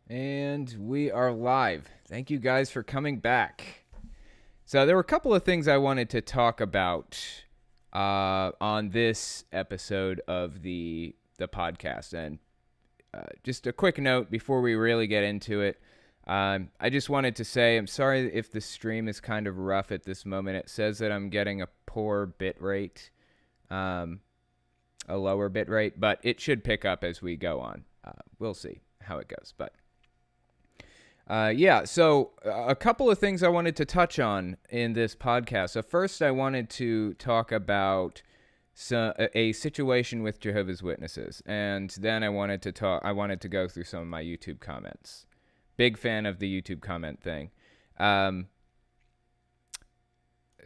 And we are live. Thank you guys for coming back. So, there were a couple of things I wanted to talk about on this episode of the podcast. And just a quick note before we really get into it. I just wanted to say I'm sorry if the stream is kind of rough at this moment. It says that I'm getting a poor bit rate, a lower bit rate, but it should pick up as we go on. We'll see how it goes. But so a couple of things I wanted to touch on in this podcast. So first, I wanted to talk about a situation with Jehovah's Witnesses, and then I wanted to go through some of my YouTube comments. Big fan of the YouTube comment thing.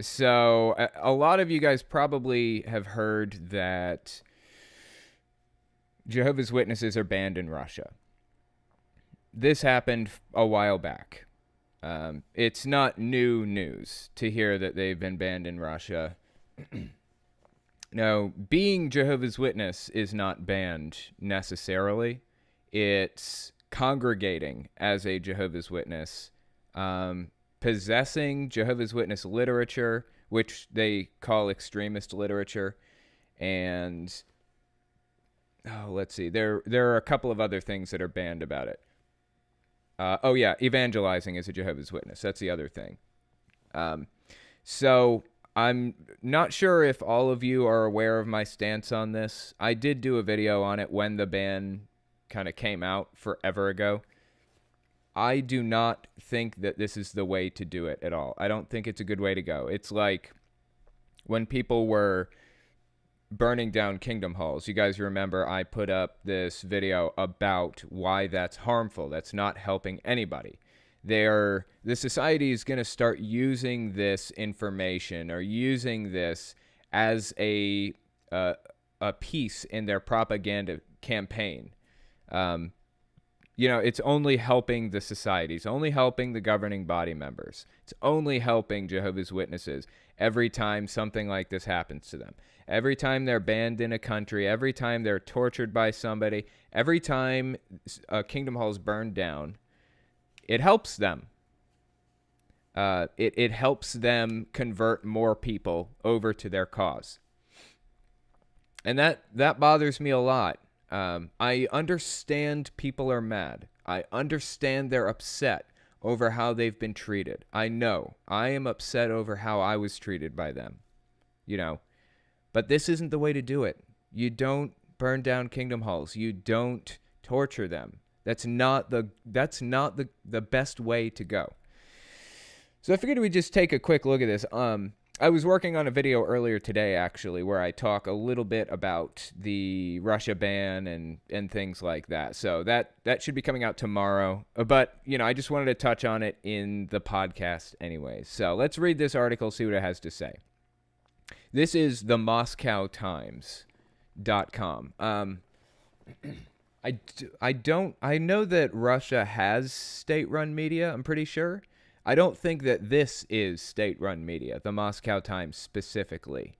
So a lot of you guys probably have heard that Jehovah's Witnesses are banned in Russia. This happened a while back. It's not new news to hear that they've been banned in Russia. No, being Jehovah's Witness is not banned necessarily. It's congregating as a Jehovah's Witness, possessing Jehovah's Witness literature, which they call extremist literature, and let's see, there are a couple of other things that are banned about it. Evangelizing as a Jehovah's Witness. That's the other thing. So I'm not sure if all of you are aware of my stance on this. I did do a video on it when the ban kind of came out forever ago. I do not think that this is the way to do it at all. I don't think it's a good way to go. It's like when people were burning down kingdom halls. You guys remember I put up this video about why that's harmful. That's not helping anybody. The society is going to start using this information or using this as a piece in their propaganda campaign. It's only helping the society. It's only helping the governing body members. It's only helping Jehovah's Witnesses every time something like this happens to them. Every time they're banned in a country, every time they're tortured by somebody, every time a kingdom hall is burned down, it helps them. It helps them convert more people over to their cause. And that bothers me a lot. I understand people are mad. I understand they're upset over how they've been treated. I know. I am upset over how I was treated by them. But this isn't the way to do it. You don't burn down kingdom halls. You don't torture them. That's not the best way to go. So I figured we'd just take a quick look at this. I was working on a video earlier today, actually, where I talk a little bit about the Russia ban and things like that. So that should be coming out tomorrow. But, I just wanted to touch on it in the podcast anyways. So let's read this article, see what it has to say. This is the MoscowTimes.com. I know that Russia has state-run media, I'm pretty sure. I don't think that this is state-run media, the Moscow Times specifically.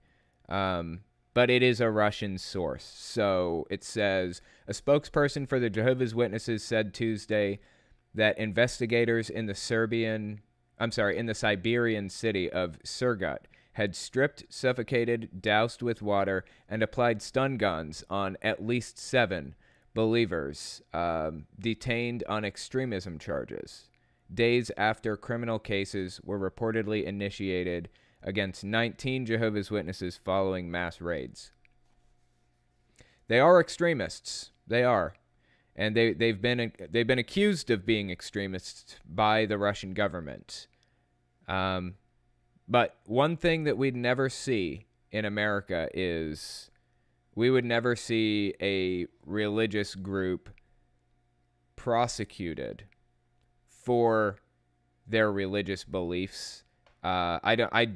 But it is a Russian source. So it says, a spokesperson for the Jehovah's Witnesses said Tuesday that investigators in the Siberian city of Surgut had stripped, suffocated, doused with water, and applied stun guns on at least 7 believers detained on extremism charges, days after criminal cases were reportedly initiated against 19 Jehovah's Witnesses following mass raids. They are extremists. They are. And they've been accused of being extremists by the Russian government. But one thing that we'd never see in America is we would never see a religious group prosecuted for their religious beliefs. I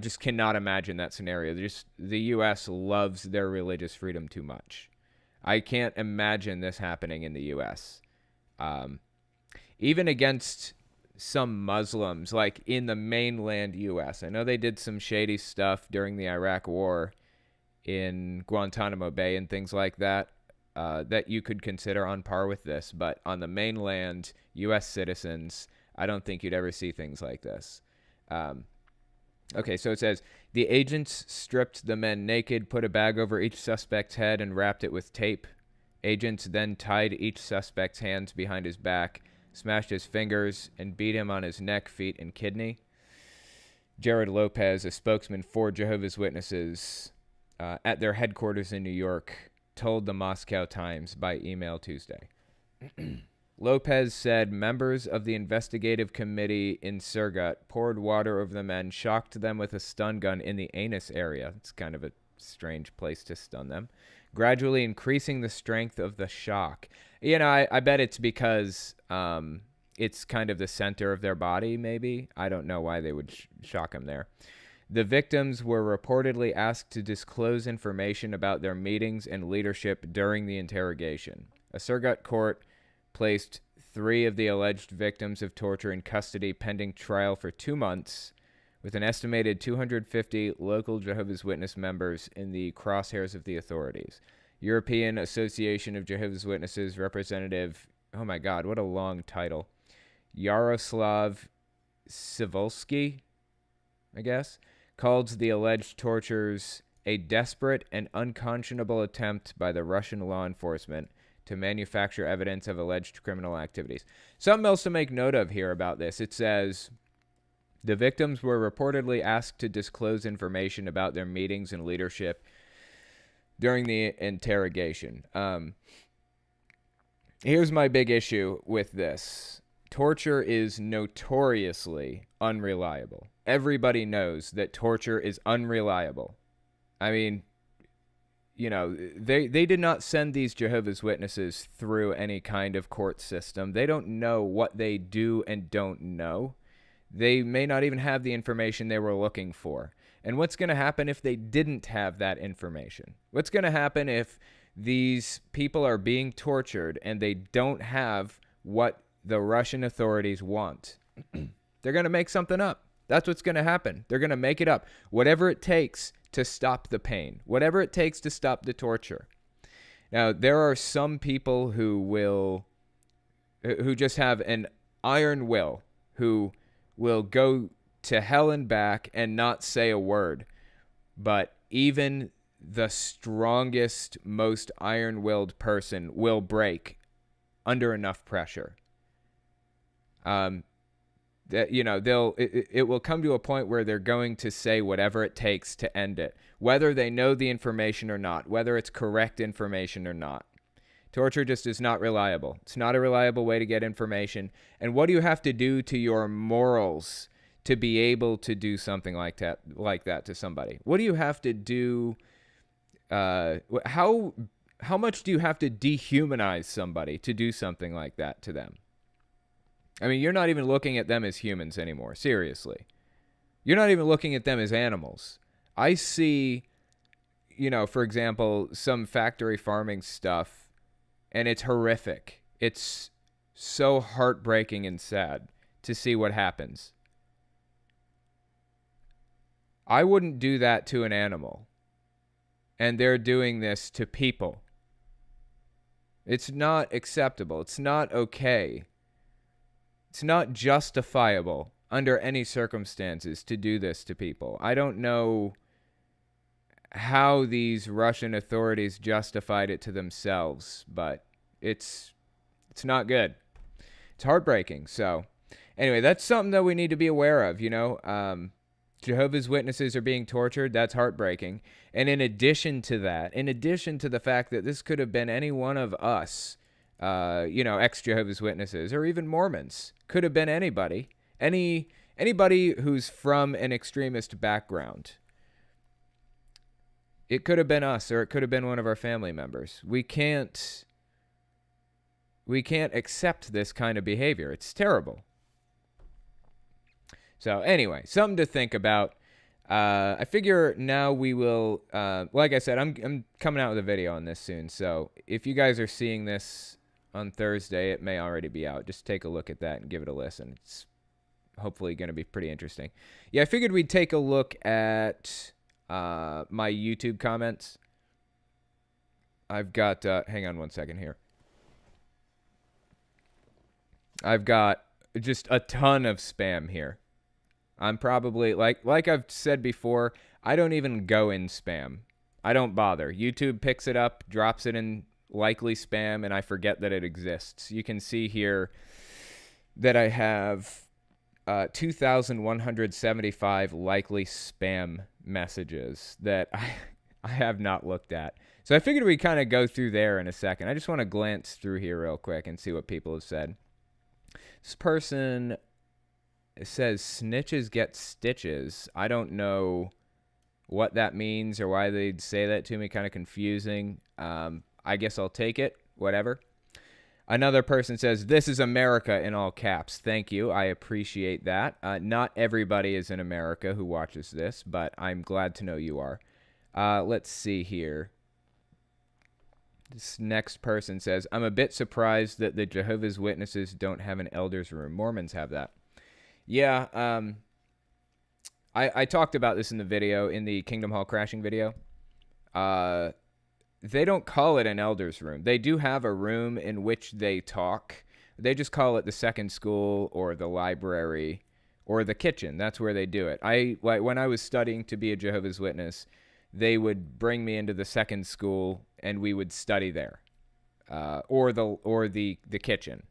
just cannot imagine that scenario. The U.S. loves their religious freedom too much. I can't imagine this happening in the U.S. Even against some Muslims, like in the mainland U.S. I know they did some shady stuff during the Iraq War in Guantanamo Bay and things like that. that you could consider on par with this, but on the mainland, U.S. citizens, I don't think you'd ever see things like this. Okay, so it says, the agents stripped the men naked, put a bag over each suspect's head, and wrapped it with tape. Agents then tied each suspect's hands behind his back, smashed his fingers, and beat him on his neck, feet, and kidney. Jared Lopez, a spokesman for Jehovah's Witnesses at their headquarters in New York, told the Moscow Times by email Tuesday. Lopez said members of the investigative committee in Surgut poured water over the men, shocked them with a stun gun in the anus area. It's kind of a strange place to stun them, gradually increasing the strength of the shock. You know, I bet it's because it's kind of the center of their body, maybe. I don't know why they would shock them there. The victims were reportedly asked to disclose information about their meetings and leadership during the interrogation. A Surgut court placed 3 of the alleged victims of torture in custody pending trial for 2 months, with an estimated 250 local Jehovah's Witness members in the crosshairs of the authorities. European Association of Jehovah's Witnesses representative, oh my God, what a long title, Yaroslav Sivolsky, I guess, called the alleged tortures a desperate and unconscionable attempt by the Russian law enforcement to manufacture evidence of alleged criminal activities. Something else to make note of here about this. It says, the victims were reportedly asked to disclose information about their meetings and leadership during the interrogation. Here's my big issue with this. Torture is notoriously unreliable. Everybody knows that torture is unreliable. I mean, you know, they did not send these Jehovah's Witnesses through any kind of court system. They don't know what they do and don't know. They may not even have the information they were looking for. And what's going to happen if they didn't have that information? What's going to happen if these people are being tortured and they don't have what the Russian authorities want? They're going to make something up. That's what's going to happen. They're going to make it up. Whatever it takes to stop the pain. Whatever it takes to stop the torture. Now, there are some people who just have an iron will, who will go to hell and back and not say a word. But even the strongest, most iron-willed person will break under enough pressure. That, you know, it will come to a point where they're going to say whatever it takes to end it, whether they know the information or not, whether it's correct information or not. Torture just is not reliable. It's not a reliable way to get information. And what do you have to do to your morals to be able to do something like that to somebody? What do you have to do? How much do you have to dehumanize somebody to do something like that to them? I mean, you're not even looking at them as humans anymore. Seriously. You're not even looking at them as animals. I see, you know, for example, some factory farming stuff, and it's horrific. It's so heartbreaking and sad to see what happens. I wouldn't do that to an animal. And they're doing this to people. It's not acceptable. It's not okay. It's not justifiable under any circumstances to do this to people. I don't know how these Russian authorities justified it to themselves, but it's not good. It's heartbreaking. So anyway, that's something that we need to be aware of, you know. Jehovah's Witnesses are being tortured. That's heartbreaking. And in addition to that, in addition to the fact that this could have been any one of us, you know, ex-Jehovah's Witnesses, or even Mormons, could have been anybody, anybody who's from an extremist background. It could have been us, or it could have been one of our family members. We can't accept this kind of behavior. It's terrible. So anyway, something to think about. I figure now we will, like I said, I'm coming out with a video on this soon. So if you guys are seeing this on Thursday, it may already be out. Just take a look at that and give it a listen. It's hopefully going to be pretty interesting. Yeah, I figured we'd take a look at my YouTube comments. I've got, hang on one second here. I've got just a ton of spam here. I'm probably, like I've said before, I don't even go in spam. I don't bother. YouTube picks it up, drops it in likely spam, and I forget that it exists. You can see here that I have 2,175 likely spam messages that I have not looked at. So I figured we'd kind of go through there in a second. I just want to glance through here real quick and see what people have said. This person says snitches get stitches. I don't know what that means or why they'd say that to me. Kind of confusing. I guess I'll take it. Whatever. Another person says, this is America in all caps. Thank you. I appreciate that. Not everybody is in America who watches this, but I'm glad to know you are. Let's see here. This next person says, I'm a bit surprised that the Jehovah's Witnesses don't have an elders room. Mormons have that. Yeah, I talked about this in the video, in the Kingdom Hall crashing video. They don't call it an elders room. They do have a room in which they talk. They just call it the second school or the library or the kitchen. That's where they do it. When I was studying to be a Jehovah's Witness, they would bring me into the second school and we would study there, or the kitchen.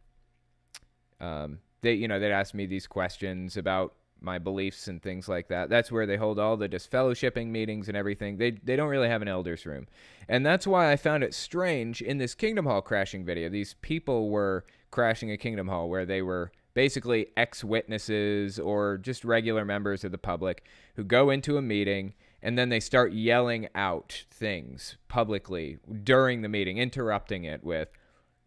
They'd ask me these questions about my beliefs and things like that. That's where they hold all the disfellowshipping meetings and everything. They don't really have an elders room. And that's why I found it strange in this Kingdom Hall crashing video. These people were crashing a Kingdom Hall where they were basically ex-witnesses or just regular members of the public who go into a meeting and then they start yelling out things publicly during the meeting, interrupting it with,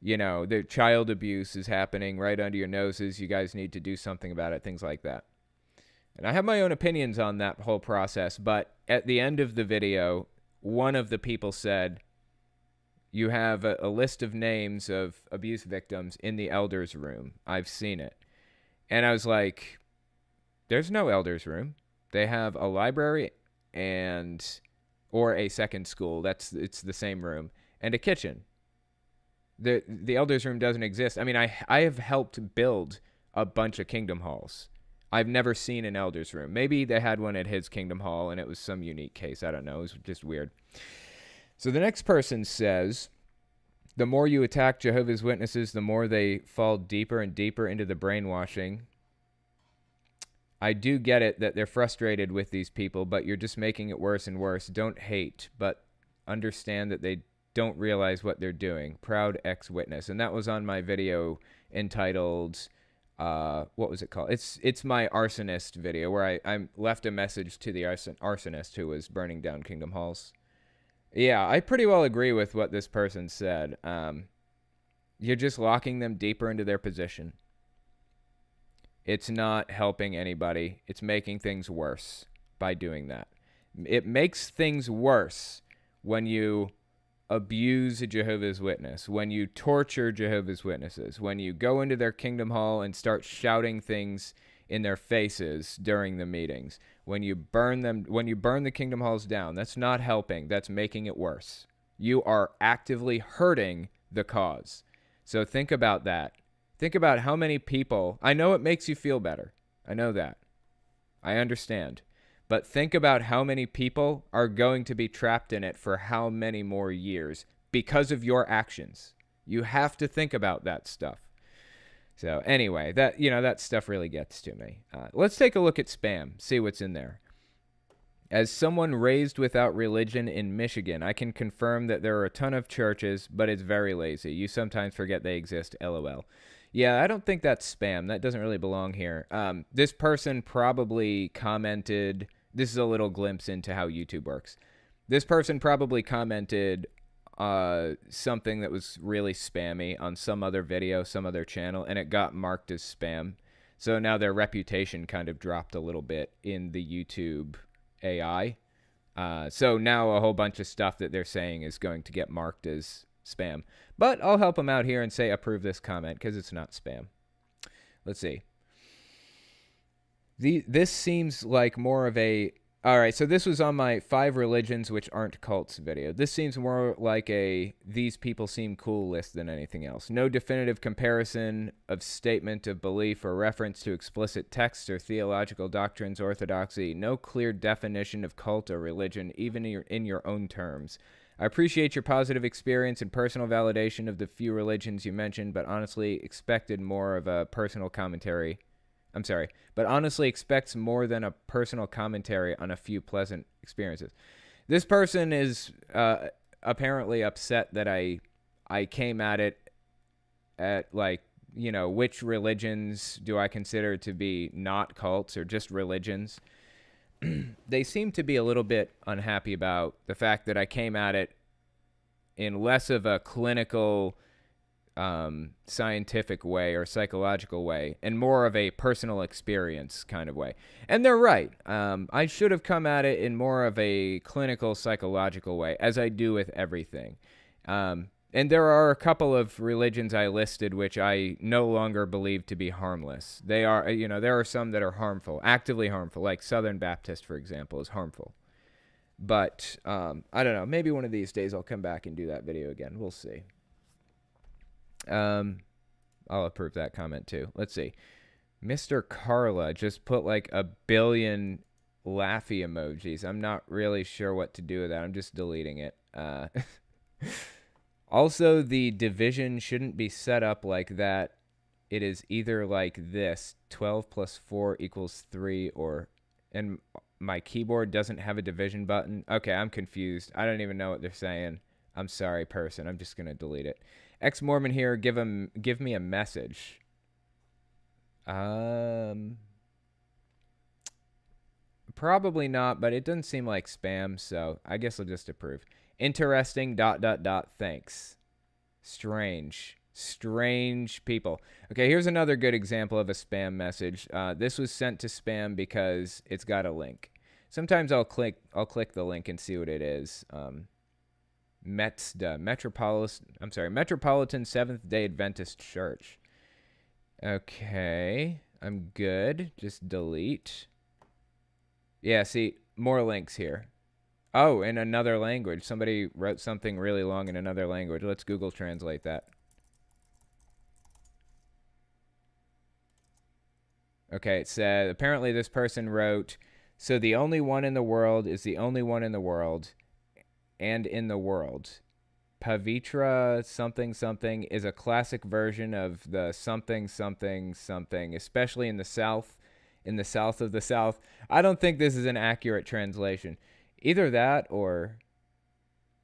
the child abuse is happening right under your noses. You guys need to do something about it, things like that. And I have my own opinions on that whole process, but at the end of the video, one of the people said, you have a list of names of abuse victims in the elders room. I've seen it. And I was like, there's no elders room. They have a library or a second school. It's the same room, and a kitchen. The elders room doesn't exist. I mean, I have helped build a bunch of Kingdom Halls. I've never seen an elders room. Maybe they had one at his Kingdom Hall, and it was some unique case. I don't know. It was just weird. So the next person says, the more you attack Jehovah's Witnesses, the more they fall deeper and deeper into the brainwashing. I do get it that they're frustrated with these people, but you're just making it worse and worse. Don't hate, but understand that they don't realize what they're doing. Proud ex-witness. And that was on my video entitled, what was it called? It's my arsonist video where I left a message to the arsonist who was burning down Kingdom Halls. Yeah, I pretty well agree with what this person said. You're just locking them deeper into their position. It's not helping anybody. It's making things worse by doing that. It makes things worse when you abuse a Jehovah's Witness, when you torture Jehovah's Witnesses, when you go into their Kingdom Hall and start shouting things in their faces during the meetings, when you burn the Kingdom Halls down. That's not helping. That's making it worse. You are actively hurting the cause. So think about that. Think about how many people, I know it makes you feel better. I know that. I understand. But think about how many people are going to be trapped in it for how many more years because of your actions. You have to think about that stuff. So anyway, that stuff really gets to me. Let's take a look at spam, see what's in there. As someone raised without religion in Michigan, I can confirm that there are a ton of churches, but it's very lazy. You sometimes forget they exist, LOL. Yeah, I don't think that's spam. That doesn't really belong here. This person probably commented, this is a little glimpse into how YouTube works. This person probably commented something that was really spammy on some other video, some other channel, and it got marked as spam. So now their reputation kind of dropped a little bit in the YouTube AI. So now a whole bunch of stuff that they're saying is going to get marked as spam. But I'll help them out here and say approve this comment because it's not spam. Let's see. This seems like more of a All right, so this was on my 5 religions which aren't cults video. This seems more like a these people seem cool list than anything else. No definitive comparison of statement of belief or reference to explicit texts or theological doctrines, orthodoxy. No clear definition of cult or religion, even in your own terms. I appreciate your positive experience and personal validation of the few religions you mentioned, but honestly expected more of a personal commentary. I'm sorry, but honestly expects more than a personal commentary on a few pleasant experiences. This person is apparently upset that I came at it at like, you know, which religions do I consider to be not cults or just religions. They seem to be a little bit unhappy about the fact that I came at it in less of a clinical scientific way or psychological way and more of a personal experience kind of way. And they're right. I should have come at it in more of a clinical psychological way, as I do with everything. And there are a couple of religions I listed which I no longer believe to be harmless. They are, you know, there are some that are harmful, actively harmful, like Southern Baptist, for example, is harmful. But I don't know. Maybe one of these days I'll come back and do that video again. We'll see. I'll approve that comment too. Let's see. Mr. Carla just put like a billion laughy emojis. I'm not really sure what to do with that. I'm just deleting it. Also, the division shouldn't be set up like that. It is either like this, 12 plus 4 equals 3, or, and my keyboard doesn't have a division button. Okay, I'm confused. I don't even know what they're saying. I'm sorry, person. I'm just going to delete it. Ex-Mormon here, give me a message. Probably not, but it doesn't seem like spam, so I guess I'll just approve. Interesting, ... thanks. Strange people. Okay, here's another good example of a spam message. This was sent to spam because it's got a link. Sometimes I'll click the link and see what it is. Metropolitan Seventh-day Adventist Church. Okay, I'm good. Just delete. Yeah, see, more links here. Oh, in another language. Somebody wrote something really long in another language. Let's Google Translate that. Okay, it said, apparently this person wrote, so the only one in the world is the only one in the world and in the world. Pavitra something something is a classic version of the something something something, especially in the South of the South. I don't think this is an accurate translation. Either that or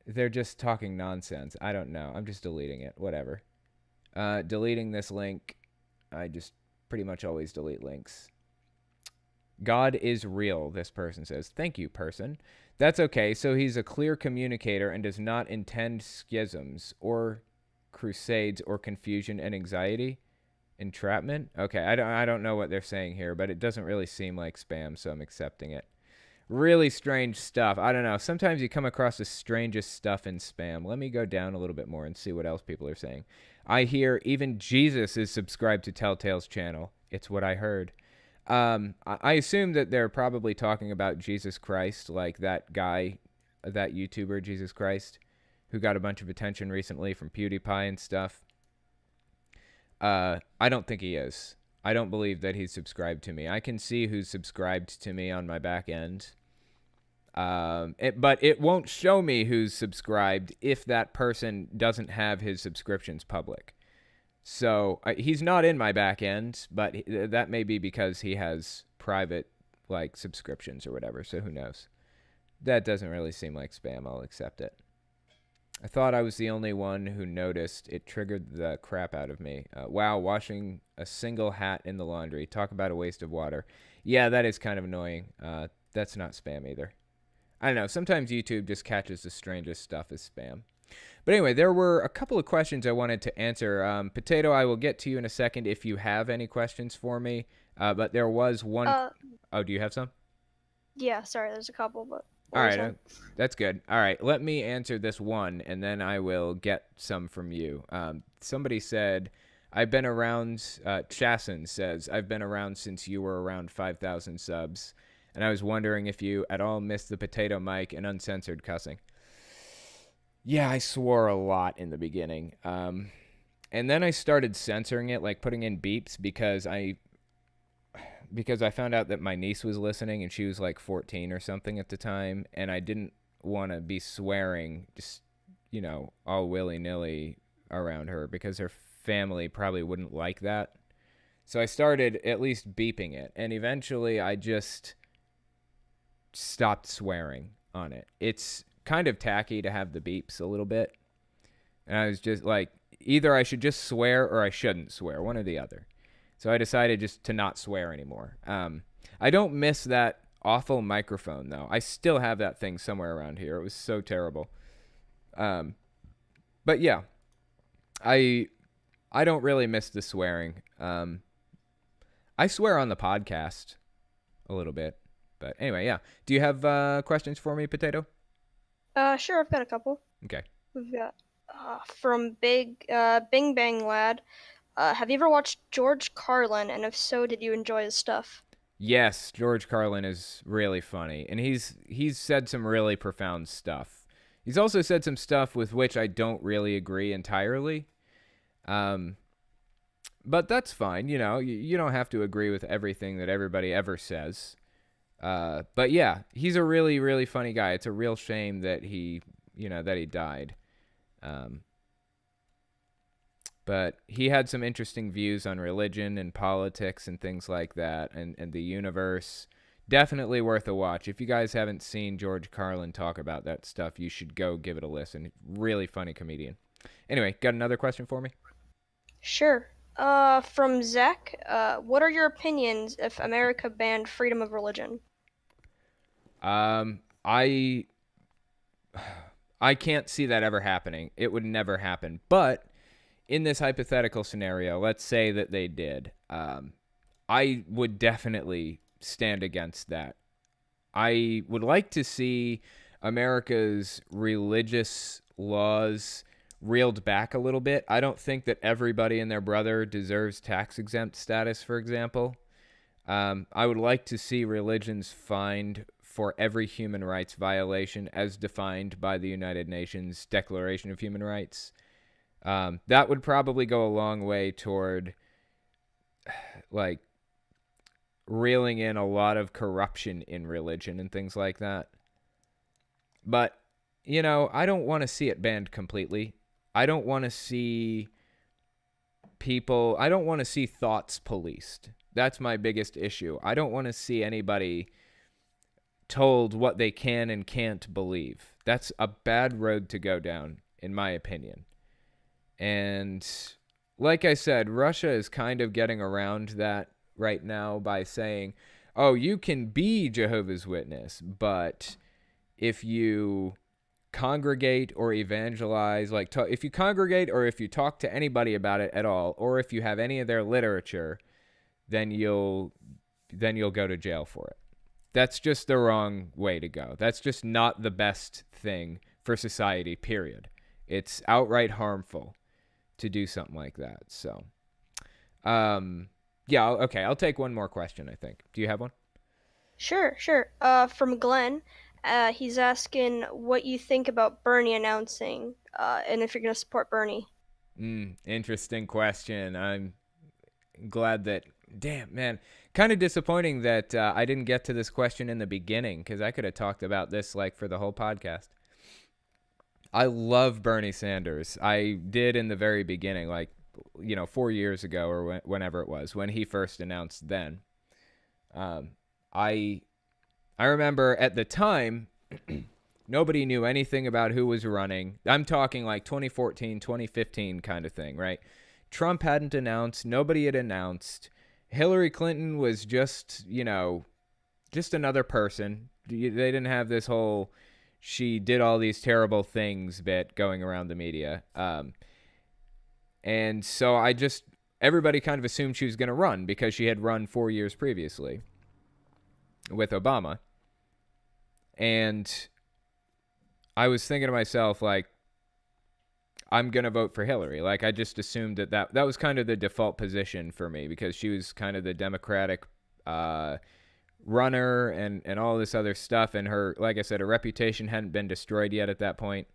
they're just talking nonsense. I don't know. I'm just deleting it. Whatever. Deleting this link. I just pretty much always delete links. God is real, this person says. Thank you, person. That's okay. So he's a clear communicator and does not intend schisms or crusades or confusion and anxiety. Entrapment? Okay, I don't know what they're saying here, but it doesn't really seem like spam, so I'm accepting it. Really strange stuff. I don't know. Sometimes you come across the strangest stuff in spam. Let me go down a little bit more and see what else people are saying. I hear even Jesus is subscribed to Telltale's channel. It's what I heard. I assume that they're probably talking about Jesus Christ, like that guy, that YouTuber, Jesus Christ, who got a bunch of attention recently from PewDiePie and stuff. I don't think he is. I don't believe that he's subscribed to me. I can see who's subscribed to me on my back end. But it won't show me who's subscribed if that person doesn't have his subscriptions public. So he's not in my back end, but that may be because he has private like subscriptions or whatever. So who knows? That doesn't really seem like spam. I'll accept it. I thought I was the only one who noticed. It triggered the crap out of me. Wow, washing a single hat in the laundry. Talk about a waste of water. Yeah, that is kind of annoying. That's not spam either. I don't know. Sometimes YouTube just catches the strangest stuff as spam. But anyway, there were a couple of questions I wanted to answer. Potato, I will get to you in a second if you have any questions for me. But there was one. Oh, do you have some? Yeah, sorry, there's a couple, but. All right, that's good. All right, let me answer this one, and then I will get some from you. Somebody said, I've been around, Chasen says, I've been around since you were around 5,000 subs. and I was wondering if you at all missed the potato mic and uncensored cussing. Yeah, I swore a lot in the beginning. And then I started censoring it, like putting in beeps because I found out that my niece was listening and she was like 14 or something at the time, and I didn't want to be swearing just, all willy-nilly around her because her family probably wouldn't like that. So I started at least beeping it, and eventually I just stopped swearing on it. It's kind of tacky to have the beeps a little bit, and I was just like, either I should just swear or I shouldn't swear, one or the other. So I decided just to not swear anymore. I don't miss that awful microphone, though. I still have that thing somewhere around here. It was so terrible. But yeah, I don't really miss the swearing. I swear on the podcast a little bit. But anyway, yeah. Do you have questions for me, Potato? Sure, I've got a couple. Okay. We've got from Bing Bang Lad. Have you ever watched George Carlin? And if so, did you enjoy his stuff? Yes, George Carlin is really funny, and he's said some really profound stuff. He's also said some stuff with which I don't really agree entirely. But that's fine, you don't have to agree with everything that everybody ever says. But yeah, he's a really, really funny guy. It's a real shame that he died. But he had some interesting views on religion and politics and things like that, and the universe. Definitely worth a watch. If you guys haven't seen George Carlin talk about that stuff, you should go give it a listen. Really funny comedian. Anyway, got another question for me? Sure. From Zach, what are your opinions if America banned freedom of religion? I can't see that ever happening. It would never happen. But in this hypothetical scenario, let's say that they did. I would definitely stand against that. I would like to see America's religious laws reeled back a little bit. I don't think that everybody and their brother deserves tax-exempt status, for example. I would like to see religions fined for every human rights violation as defined by the United Nations Declaration of Human Rights. That would probably go a long way toward, like, reeling in a lot of corruption in religion and things like that. But, I don't want to see it banned completely. I don't want to see thoughts policed. That's my biggest issue. I don't want to see anybody told what they can and can't believe. That's a bad road to go down, in my opinion. And like I said, Russia is kind of getting around that right now by saying, oh, you can be Jehovah's Witness, but if you congregate or evangelize, if you congregate or if you talk to anybody about it at all, or if you have any of their literature, then you'll go to jail for it. That's just the wrong way to go. That's just not the best thing for society, period. It's outright harmful to do something like that. So, yeah, okay, I'll take one more question, I think. Do you have one? Sure. From Glenn, he's asking what you think about Bernie announcing, and if you're going to support Bernie. Interesting question. I'm glad that, damn, man, kind of disappointing that I didn't get to this question in the beginning, because I could have talked about this for the whole podcast. I love Bernie Sanders. I did in the very beginning, 4 years ago or whenever it was, when he first announced then. I remember at the time, nobody knew anything about who was running. I'm talking 2014, 2015 kind of thing, right? Trump hadn't announced. Nobody had announced. Hillary Clinton was just another person. They didn't have this whole she did all these terrible things bit going around the media. And so everybody kind of assumed she was going to run because she had run 4 years previously with Obama. And I was thinking to myself, I'm going to vote for Hillary. I just assumed that was kind of the default position for me because she was kind of the Democratic runner and all this other stuff. And her, like I said, her reputation hadn't been destroyed yet at that point.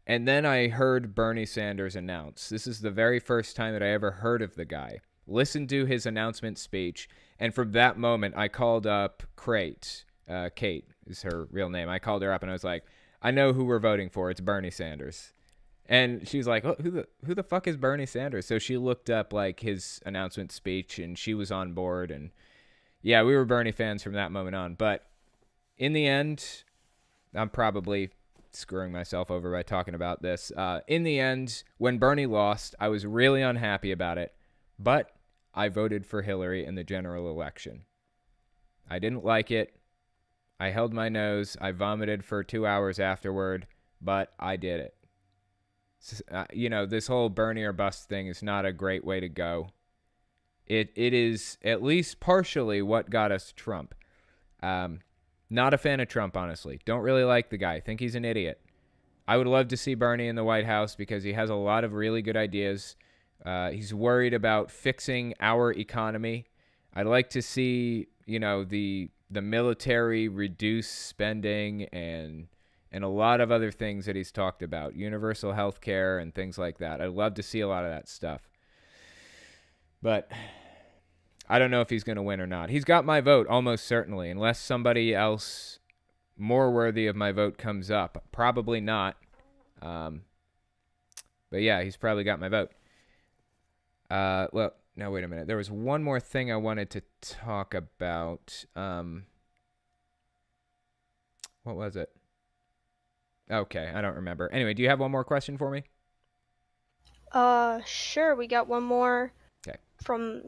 And then I heard Bernie Sanders announce. This is the very first time that I ever heard of the guy. Listened to his announcement speech. And from that moment, I called up Kate. Kate is her real name. I called her up and I was like, I know who we're voting for. It's Bernie Sanders. And she was like, oh, who the fuck is Bernie Sanders? So she looked up like his announcement speech and she was on board. And yeah, we were Bernie fans from that moment on. But in the end, I'm probably screwing myself over by talking about this. In the end, when Bernie lost, I was really unhappy about it. But I voted for Hillary in the general election. I didn't like it. I held my nose. I vomited for 2 hours afterward, but I did it. This whole Bernie or bust thing is not a great way to go. It is at least partially what got us Trump. Not a fan of Trump, honestly. Don't really like the guy. Think he's an idiot. I would love to see Bernie in the White House because he has a lot of really good ideas. He's worried about fixing our economy. I'd like to see, the military reduce spending and a lot of other things that he's talked about, universal health care and things like that. I'd love to see a lot of that stuff. But I don't know if he's going to win or not. He's got my vote almost certainly, unless somebody else more worthy of my vote comes up. Probably not. But yeah, he's probably got my vote. Well, no, wait a minute. There was one more thing I wanted to talk about. What was it? Okay, I don't remember. Anyway, do you have one more question for me? Sure. We got one more. Okay. From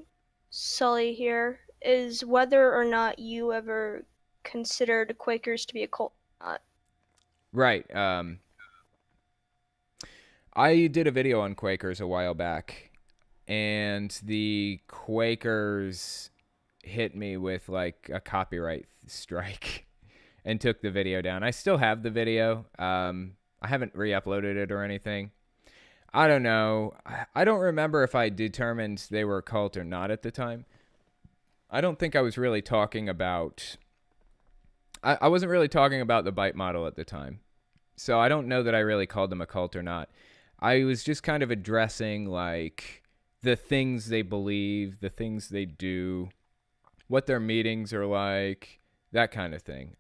Sully here. Is whether or not you ever considered Quakers to be a cult or not. Right. I did a video on Quakers a while back, and the Quakers hit me with like a copyright strike and took the video down. I still have the video. I haven't re-uploaded it or anything. I don't know. I don't remember if I determined they were a cult or not at the time. I don't think I was really talking about... I wasn't really talking about the bite model at the time. So I don't know that I really called them a cult or not. I was just kind of addressing like the things they believe, the things they do, what their meetings are like, that kind of thing.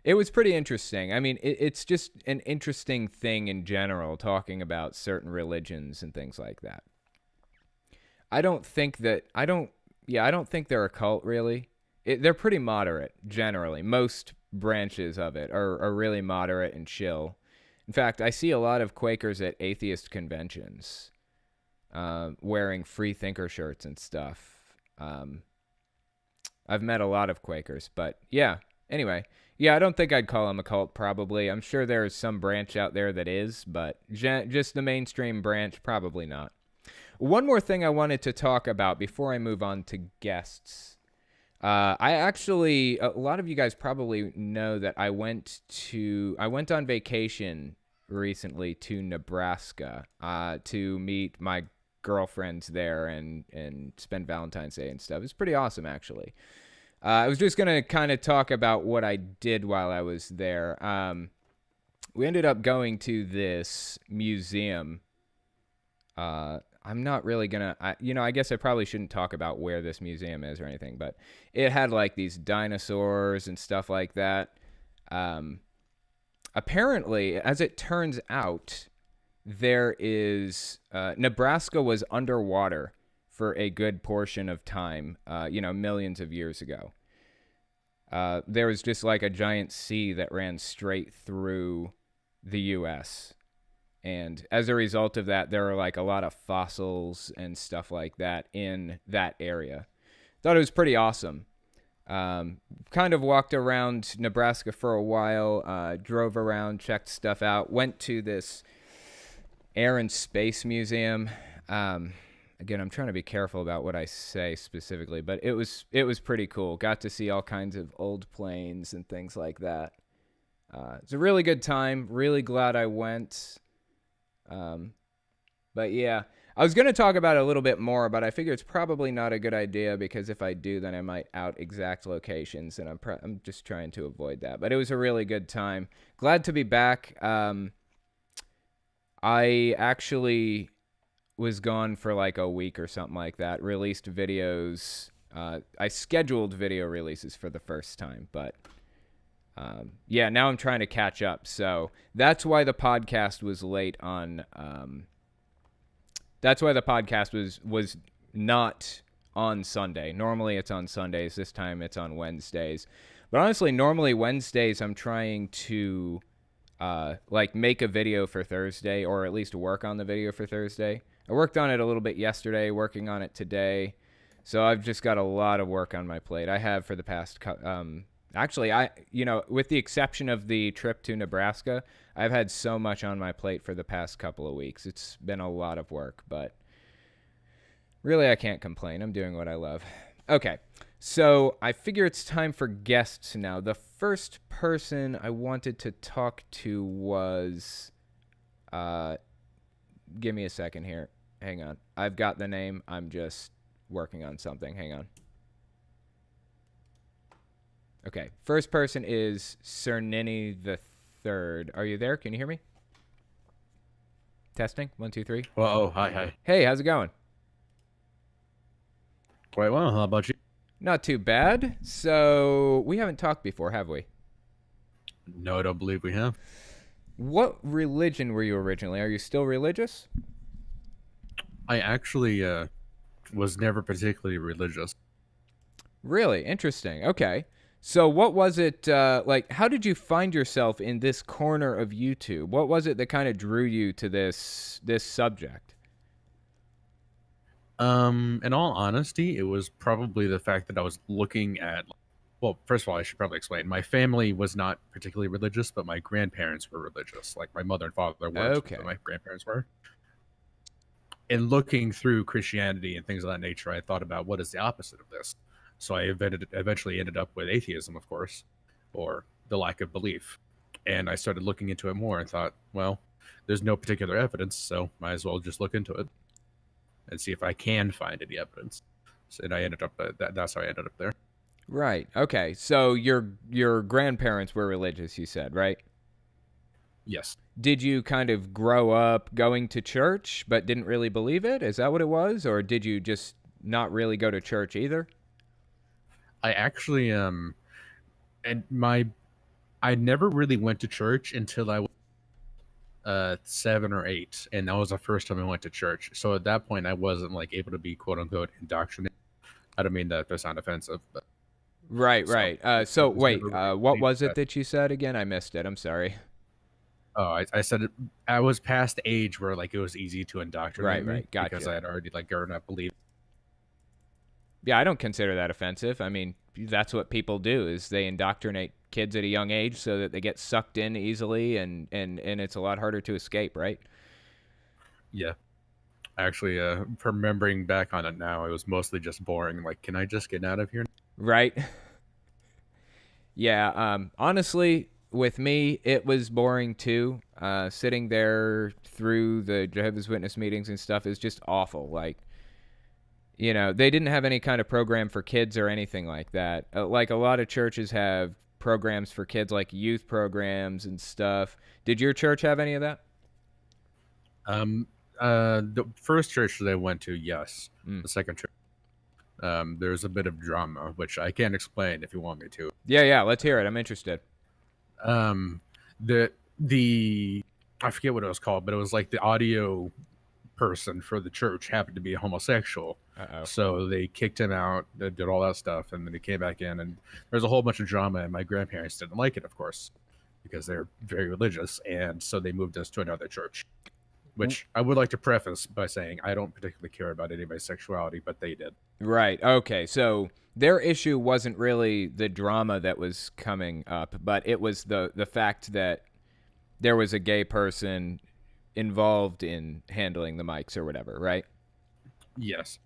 It was pretty interesting. I mean, it's just an interesting thing in general, talking about certain religions and things like that. I don't think they're a cult, really. They're pretty moderate, generally. Most branches of it are really moderate and chill. In fact, I see a lot of Quakers at atheist conventions wearing free thinker shirts and stuff. I've met a lot of Quakers, but yeah. Anyway, yeah, I don't think I'd call them a cult, probably. I'm sure there's some branch out there that is, but just the mainstream branch, probably not. One more thing I wanted to talk about before I move on to guests. A lot of you guys probably know that I went on vacation recently to Nebraska to meet my girlfriends there and spend Valentine's Day and stuff. It's pretty awesome, actually. I was just going to kind of talk about what I did while I was there. We ended up going to this museum. I'm not really going to, I guess I probably shouldn't talk about where this museum is or anything, but it had like these dinosaurs and stuff like that. Apparently, as it turns out, Nebraska was underwater for a good portion of time, millions of years ago. There was just like a giant sea that ran straight through the U.S., and as a result of that, there are like a lot of fossils and stuff like that in that area. Thought it was pretty awesome. Kind of walked around Nebraska for a while, drove around, checked stuff out, went to this Air and Space Museum. Again, I'm trying to be careful about what I say specifically, but it was pretty cool. Got to see all kinds of old planes and things like that. It's a really good time. Really glad I went. But yeah, I was going to talk about it a little bit more, but I figure it's probably not a good idea because if I do, then I might out exact locations, and I'm just trying to avoid that. But it was a really good time. Glad to be back. I actually was gone for like a week or something like that. Released videos. I scheduled video releases for the first time, but yeah, now I'm trying to catch up. So that's why the podcast was late on. That's why the podcast was not on Sunday. Normally it's on Sundays. This time it's on Wednesdays. But honestly, normally Wednesdays I'm trying to like make a video for Thursday, or at least work on the video for Thursday. I worked on it a little bit yesterday, working on it today. So I've just got a lot of work on my plate. I have for the past actually, with the exception of the trip to Nebraska, I've had so much on my plate for the past couple of weeks. It's been a lot of work, but really I can't complain. I'm doing what I love. Okay, so I figure it's time for guests now. The first person I wanted to talk to was... give me a second here. Hang on. I've got the name. I'm just working on something. Hang on. Okay, first person is Cernini the Third. Are you there? Can you hear me? Testing. 1, 2, 3. Well, hi. Hey, how's it going? Quite well. How about you? Not too bad. So we haven't talked before, have we? No, I don't believe we have. What religion were you originally? Are you still religious? I actually was never particularly religious. Really? Interesting. Okay. So what was it, like, how did you find yourself in this corner of YouTube? What was it that kind of drew you to this subject? In all honesty, it was probably the fact that I was looking at, well, first of all, I should probably explain. My family was not particularly religious, but my grandparents were religious. Like, my mother and father were, Okay. but my grandparents were. And looking through Christianity and things of that nature, I thought about what is the opposite of this. So I eventually ended up with atheism, of course, or the lack of belief. And I started looking into it more and thought, well, there's no particular evidence, so might as well just look into it and see if I can find any evidence. And I ended up that's how I ended up there. Right. Okay. So your grandparents were religious, you said, right? Yes. Did you kind of grow up going to church but didn't really believe it? Is that what it was? Or did you just not really go to church either? I actually I never really went to church until I was 7 or 8, and that was the first time I went to church. So at that point I wasn't like able to be quote unquote indoctrinated. I don't mean that to sound offensive, but Right. So wait, what was it that. that you said again? I missed it. I'm sorry. Oh, I said it, I was past the age where like it was easy to indoctrinate me, Right. Gotcha. because I had already like grown up believing. Yeah, I don't consider that offensive. I mean, that's what people do is they indoctrinate kids at a young age so that they get sucked in easily and it's a lot harder to escape, right? Yeah. Actually, remembering back on it now, it was mostly just boring. Like, can I just get out of here? Right. Yeah, honestly, with me, it was boring too. Sitting there through the Jehovah's Witness meetings and stuff is just awful. Like, you know, they didn't have any kind of program for kids or anything like that. Like a lot of churches have programs for kids, like youth programs and stuff. Did your church have any of that? The first church that I went to, yes. Mm. The second church, there's a bit of drama, which I can't explain if you want me to. Yeah, let's hear it. I'm interested. The I forget what it was called, but it was like the audio person for the church happened to be a homosexual. Uh-oh. So they kicked him out, they did all that stuff, and then he came back in, and there's a whole bunch of drama, and my grandparents didn't like it, of course, because they're very religious, and so they moved us to another church, which I would like to preface by saying I don't particularly care about anybody's sexuality, but they did. Right. Okay. So their issue wasn't really the drama that was coming up, but it was the fact that there was a gay person involved in handling the mics or whatever, right? Yes.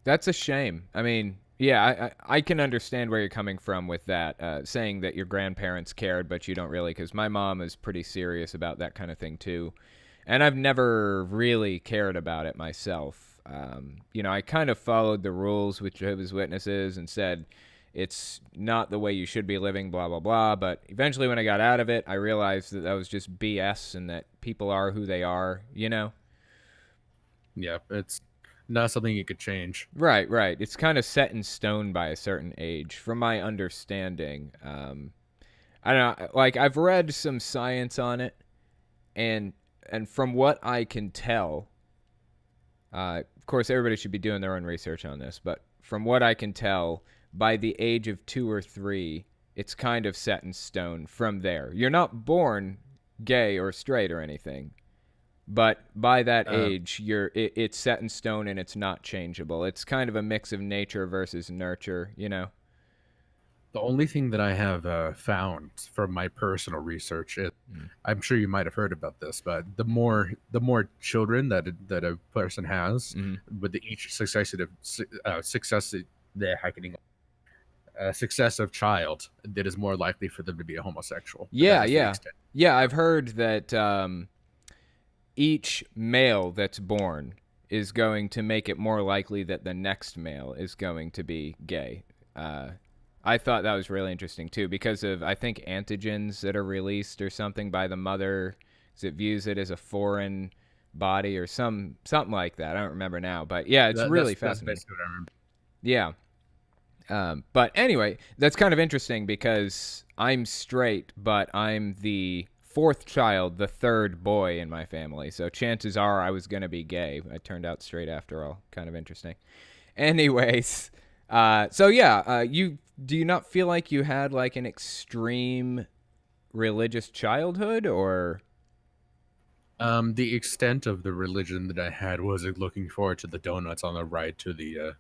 That's a shame. I mean, yeah, I can understand where you're coming from with that, saying that your grandparents cared, but you don't really, because my mom is pretty serious about that kind of thing too. And I've never really cared about it myself. I kind of followed the rules with Jehovah's Witnesses and said it's not the way you should be living, blah, blah, blah. But eventually when I got out of it, I realized that was just BS and that people are who they are, Yeah, it's not something you could change. Right. It's kind of set in stone by a certain age, from my understanding. I don't know, like I've read some science on it, and from what I can tell, of course everybody should be doing their own research on this, but from what I can tell, by the age of 2 or 3, it's kind of set in stone from there. You're not born gay or straight or anything, but by that age, it's set in stone and it's not changeable. It's kind of a mix of nature versus nurture, The only thing that I have found from my personal research is, I'm sure you might have heard about this, but the more children that a person has, with each successive child, that is more likely for them to be a homosexual. Yeah. I've heard that each male that's born is going to make it more likely that the next male is going to be gay. I thought that was really interesting too, because of, I think, antigens that are released or something by the mother, because it views it as a foreign body or something like that. I don't remember now, but yeah, it's really fascinating. That's basically what I remember. Yeah. But anyway, that's kind of interesting because I'm straight, but I'm the 4th child, the 3rd boy in my family. So chances are I was going to be gay. I turned out straight after all. Kind of interesting. Anyways, do you not feel like you had like an extreme religious childhood, or? The extent of the religion that I had was looking forward to the donuts on the ride to the.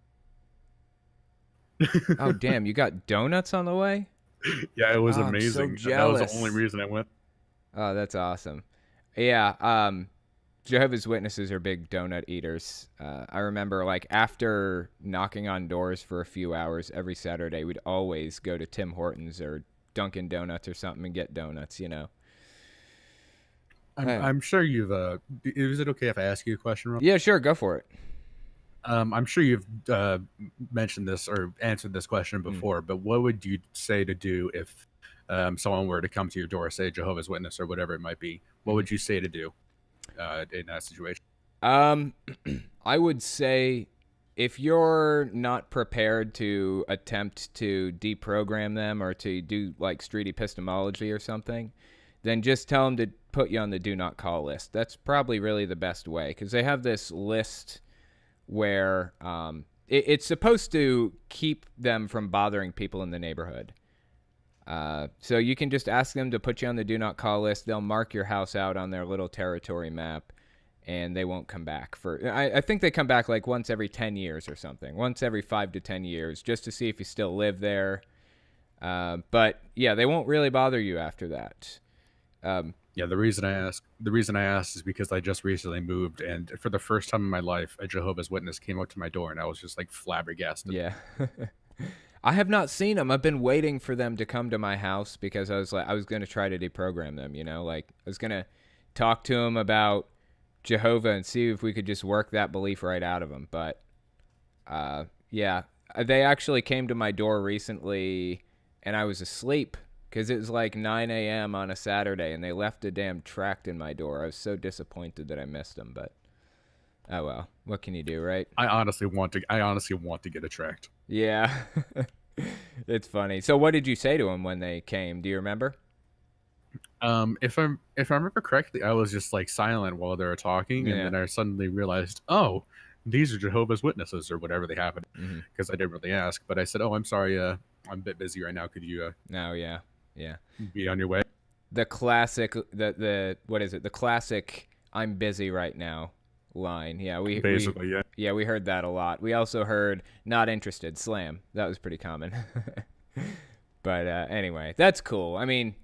Oh damn! You got donuts on the way? Yeah, it was I'm amazing. so jealous. That was the only reason I went. Oh, that's awesome. Yeah. Jehovah's Witnesses are big donut eaters. I remember, like, after knocking on doors for a few hours every Saturday, we'd always go to Tim Hortons or Dunkin' Donuts or something and get donuts, I'm sure you've. Is it okay if I ask you a question, Rob? Yeah, sure, go for it. I'm sure you've mentioned this or answered this question before, but what would you say to do if someone were to come to your door, say Jehovah's Witness or whatever it might be? What would you say to do in that situation? I would say, if you're not prepared to attempt to deprogram them or to do like street epistemology or something, then just tell them to put you on the do not call list. That's probably really the best way, because they have this list where it's supposed to keep them from bothering people in the neighborhood. So you can just ask them to put you on the do not call list. They'll mark your house out on their little territory map, and they won't come back I think they come back like once every 10 years or something, once every 5 to 10 years, just to see if you still live there. But yeah, they won't really bother you after that. Yeah, the reason I asked is because I just recently moved, and for the first time in my life, a Jehovah's Witness came up to my door, and I was just like flabbergasted. Yeah. I have not seen them. I've been waiting for them to come to my house because I was going to try to deprogram them, like I was going to talk to them about Jehovah and see if we could just work that belief right out of them. But yeah, they actually came to my door recently and I was asleep because it was like 9 a.m. on a Saturday, and they left a damn tract in my door. I was so disappointed that I missed them, but oh well, what can you do, right? I honestly want to get a tract. Yeah. It's funny. So what did you say to them when they came? Do you remember? If I remember correctly, I was just like silent while they were talking, and then I suddenly realized, oh, these are Jehovah's Witnesses or whatever they happen, because I didn't really ask. But I said, oh, I'm sorry, I'm a bit busy right now. Could you? No, yeah. Be on your way. The classic, the what is it? The classic, I'm busy right now line. Yeah, we heard that a lot. We also heard not interested, slam. That was pretty common. But anyway, that's cool. I mean,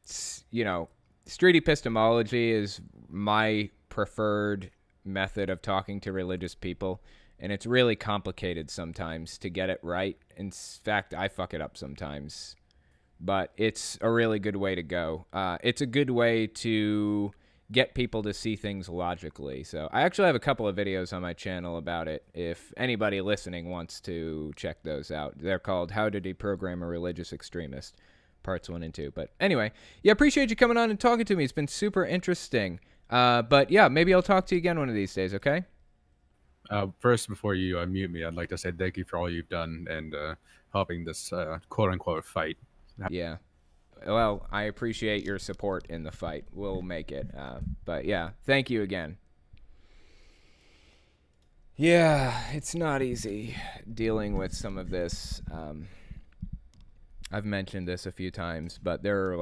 street epistemology is my preferred method of talking to religious people, and it's really complicated sometimes to get it right. In fact, I fuck it up sometimes, but it's a really good way to go. It's a good way to get people to see things logically. So I actually have a couple of videos on my channel about it. If anybody listening wants to check those out, they're called "How to Deprogram a Religious Extremist," parts 1 and 2. But anyway, yeah, appreciate you coming on and talking to me. It's been super interesting. But yeah, maybe I'll talk to you again one of these days. Okay. First, before you mute me, I'd like to say thank you for all you've done and helping this quote unquote fight. Yeah. Well, I appreciate your support in the fight. We'll make it. But yeah, thank you again. Yeah, it's not easy dealing with some of this. I've mentioned this a few times, but there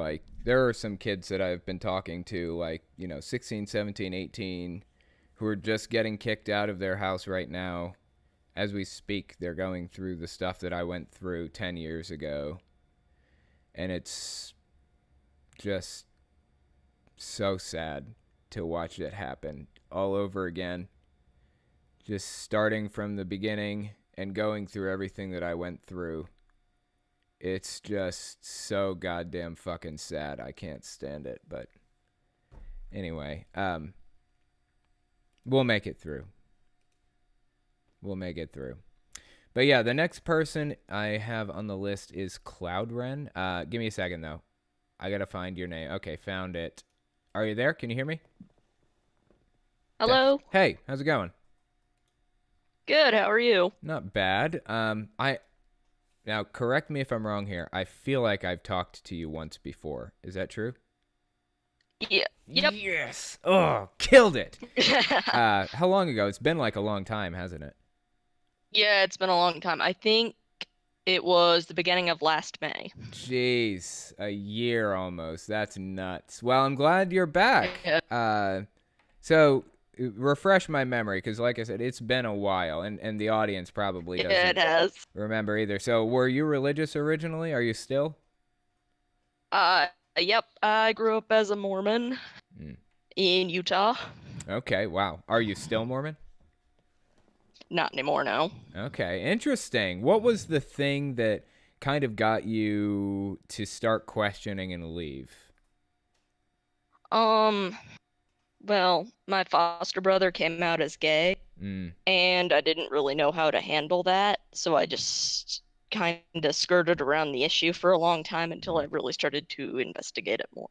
are some kids that I've been talking to, 16, 17, 18, who are just getting kicked out of their house right now. As we speak, they're going through the stuff that I went through 10 years ago. And it's just so sad to watch it happen all over again. Just starting from the beginning and going through everything that I went through. It's just so goddamn fucking sad. I can't stand it. But anyway, we'll make it through. We'll make it through. But yeah, the next person I have on the list is Cloudren. Give me a second, though. I gotta find your name. Okay, found it. Are you there? Can you hear me? Hello. Hey, how's it going? Good. How are you? Not bad. Now correct me if I'm wrong here. I feel like I've talked to you once before. Is that true? Yeah. Yep. Yes. Oh, killed it. How long ago? It's been like a long time, hasn't it? Yeah, it's been a long time. I think it was the beginning of last May. Jeez, a year almost. That's nuts. Well, I'm glad you're back. Yeah. So refresh my memory, because like I said, it's been a while, and the audience probably Yeah, doesn't it has. remember either. So were you religious originally? Are you still? Yep. I grew up as a Mormon in Utah. Okay, wow. Are you still Mormon? Not anymore, no. Okay, interesting. What was the thing that kind of got you to start questioning and leave? Well, my foster brother came out as gay, and I didn't really know how to handle that, so I just kind of skirted around the issue for a long time until I really started to investigate it more.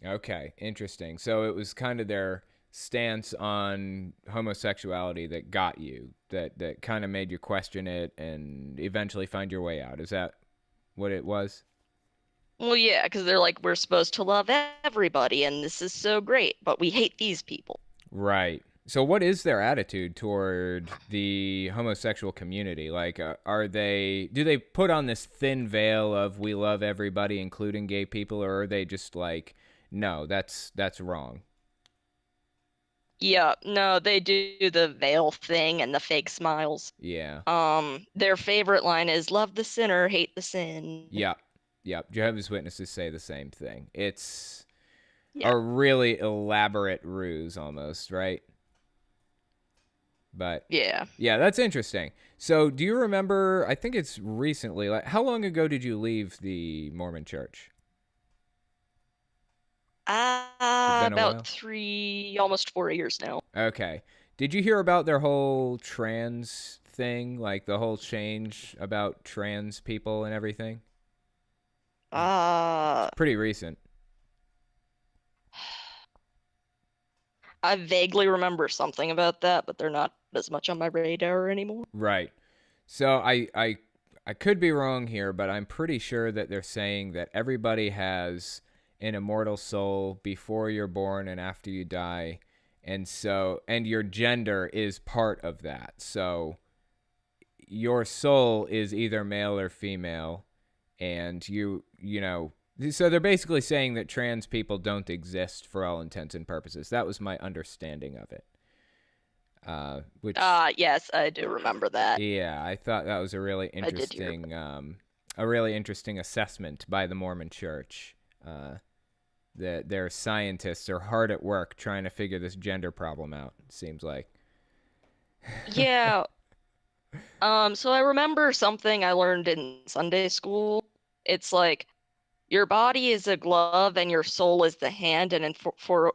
Okay, interesting. So it was kind of their stance on homosexuality that got you, that kind of made you question it and eventually find your way out. Is that what it was? Well, yeah, because they're like, we're supposed to love everybody, and this is so great, but we hate these people. Right. So what is their attitude toward the homosexual community? Like, do they put on this thin veil of we love everybody, including gay people, or are they just like, no, that's wrong? Yeah, no, they do the veil thing and the fake smiles. Yeah. Their favorite line is love the sinner, hate the sin. Yep. Jehovah's Witnesses say the same thing. It's Yeah. a really elaborate ruse almost, right? But Yeah. yeah, that's interesting. So do you remember, I think it's recently, like how long ago did you leave the Mormon church? Been a while? About almost 4 years now. Okay. Did you hear about their whole trans thing? Like the whole change about trans people and everything? Pretty recent. I vaguely remember something about that, but they're not as much on my radar anymore. Right. So I could be wrong here, but I'm pretty sure that they're saying that everybody has an immortal soul before you're born and after you die, and your gender is part of that. So your soul is either male or female, and you know, so they're basically saying that trans people don't exist for all intents and purposes. That was my understanding of it. Yes, I do remember that. Yeah, I thought that was a really interesting assessment by the Mormon Church. That their scientists are hard at work trying to figure this gender problem out, it seems like. Yeah. So I remember something I learned in Sunday school. It's like your body is a glove and your soul is the hand, and for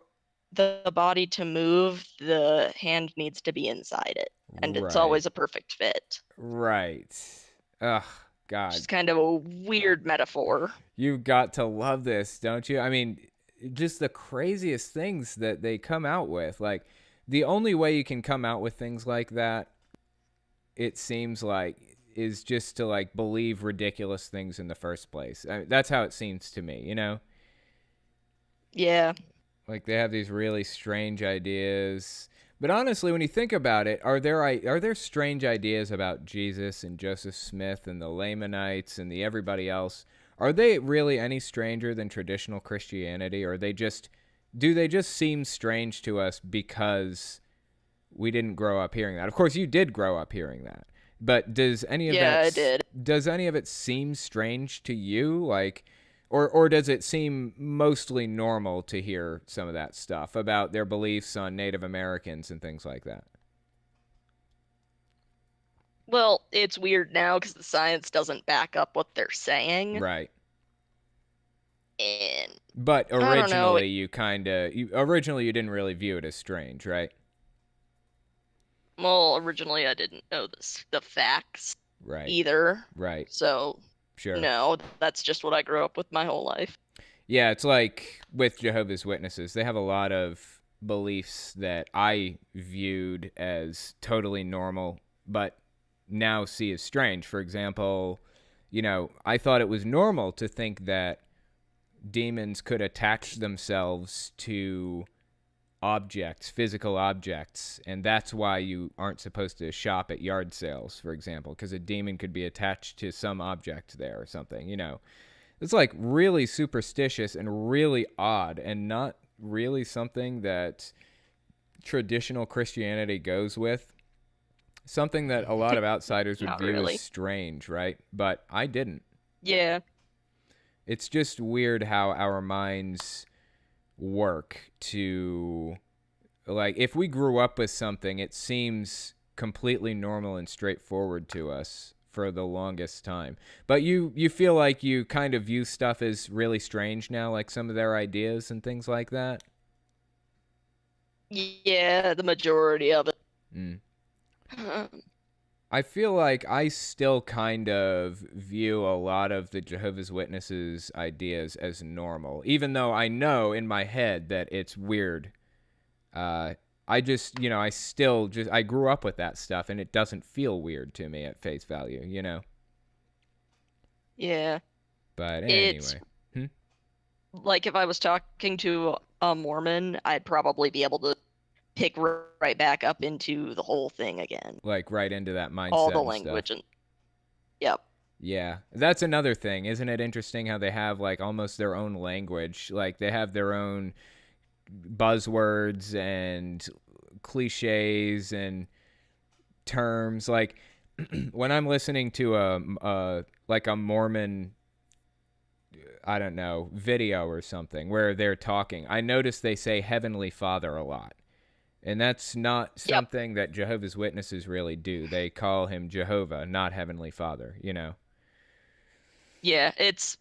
the body to move, the hand needs to be inside it, and it's Right. always a perfect fit. Right. Ugh, God. It's kind of a weird metaphor. You've got to love this, don't you? I mean, just the craziest things that they come out with. Like, the only way you can come out with things like that, it seems like, is just to, like, believe ridiculous things in the first place. I mean, that's how it seems to me, you know? Yeah. Like, they have these really strange ideas. But honestly, when you think about it, are there strange ideas about Jesus and Joseph Smith and the Lamanites and the everybody else? Are they really any stranger than traditional Christianity, or do they just seem strange to us because we didn't grow up hearing that? Of course, you did grow up hearing that, but does any of I did. Does any of it seem strange to you? Like, or does it seem mostly normal to hear some of that stuff about their beliefs on Native Americans and things like that? Well, it's weird now because the science doesn't back up what they're saying. Right. And But I don't know. originally you didn't really view it as strange, right? Well, originally I didn't know the facts Right. either. Right. So, Sure. no, that's just what I grew up with my whole life. Yeah, it's like with Jehovah's Witnesses. They have a lot of beliefs that I viewed as totally normal, but now see as strange. For example, I thought it was normal to think that demons could attach themselves to objects, physical objects, and that's why you aren't supposed to shop at yard sales, for example, because a demon could be attached to some object there or something. It's like really superstitious and really odd, and not really something that traditional Christianity goes with. Something that a lot of outsiders would view really as strange, right? But I didn't. Yeah. It's just weird how our minds work to, like, if we grew up with something, it seems completely normal and straightforward to us for the longest time. But you feel like you kind of view stuff as really strange now, like some of their ideas and things like that? Yeah, the majority of it. Mm. I feel like I still kind of view a lot of the Jehovah's Witnesses ideas as normal, even though I know in my head that it's weird. I just, I grew up with that stuff, and it doesn't feel weird to me at face value, Yeah. But anyway. It's like if I was talking to a Mormon, I'd probably be able to pick right back up into the whole thing again. Like right into that mindset. All the and language stuff. and yep. Yeah, that's another thing. Isn't it interesting how they have like almost their own language? Like they have their own buzzwords and cliches and terms. Like when I'm listening to a Mormon, I don't know, video or something where they're talking, I notice they say Heavenly Father a lot. And that's not something that Jehovah's Witnesses really do. They call him Jehovah, not Heavenly Father, Yeah, it's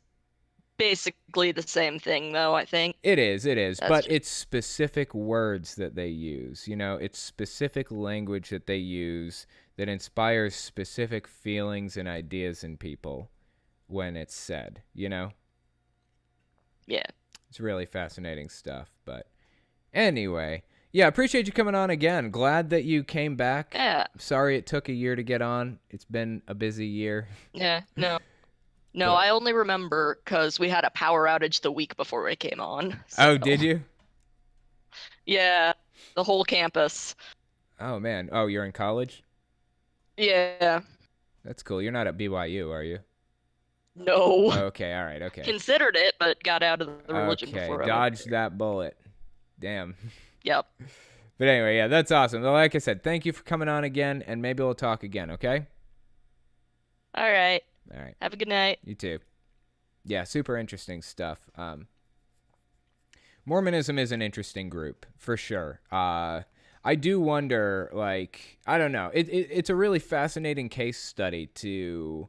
basically the same thing, though, I think. It is. But it's specific words that they use, It's specific language that they use that inspires specific feelings and ideas in people when it's said, Yeah. It's really fascinating stuff, but anyway... Yeah, appreciate you coming on again. Glad that you came back. Yeah. Sorry it took a year to get on. It's been a busy year. Yeah, no. No, I only remember because we had a power outage the week before we came on. So. Oh, did you? Yeah, the whole campus. Oh, man. Oh, you're in college? Yeah. That's cool. You're not at BYU, are you? No. Okay, all right, okay. Considered it, but got out of the religion before. Okay, dodged that bullet. Damn. Yep. But anyway, yeah, that's awesome. Well, like I said, thank you for coming on again, and maybe we'll talk again, okay? All right. All right. Have a good night. You too. Yeah, super interesting stuff. Mormonism is an interesting group, for sure. I do wonder, like, I don't know. It's a really fascinating case study to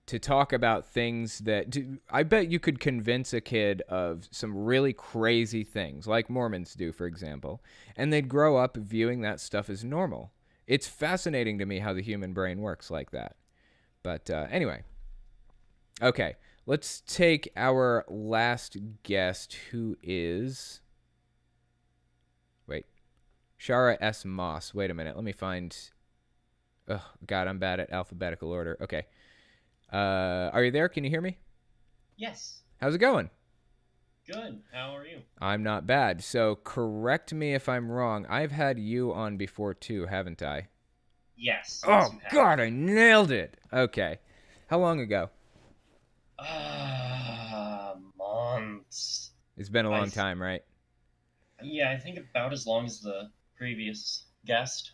to talk about things that I bet you could convince a kid of some really crazy things, like Mormons do, for example, and they'd grow up viewing that stuff as normal. It's fascinating to me how the human brain works like that. But anyway, okay, let's take our last guest, who is... Wait. Shara S. Moss. Wait a minute. Let me find... Oh, God, I'm bad at alphabetical order. Okay. Are you there? Can you hear me? Yes. How's it going? Good. How are you? I'm not bad. So correct me if I'm wrong. I've had you on before too, haven't I? Yes. Oh, God, I nailed it. Okay. How long ago? Months. It's been a long time, right? Yeah, I think about as long as the previous guest.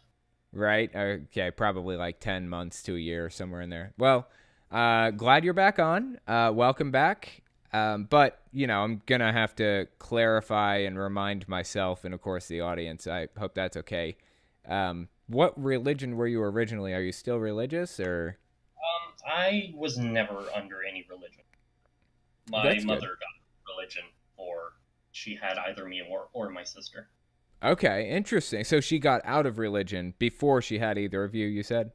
Right? Okay, probably like 10 months to a year, somewhere in there. Well, glad you're back on. Welcome back. But, you know, I'm going to have to clarify and remind myself and, of course, the audience. I hope that's okay. What religion were you originally? Are you still religious, or? I was never under any religion. My mother got religion, or she had either me or my sister. Okay, interesting. So she got out of religion before she had either of you, you said?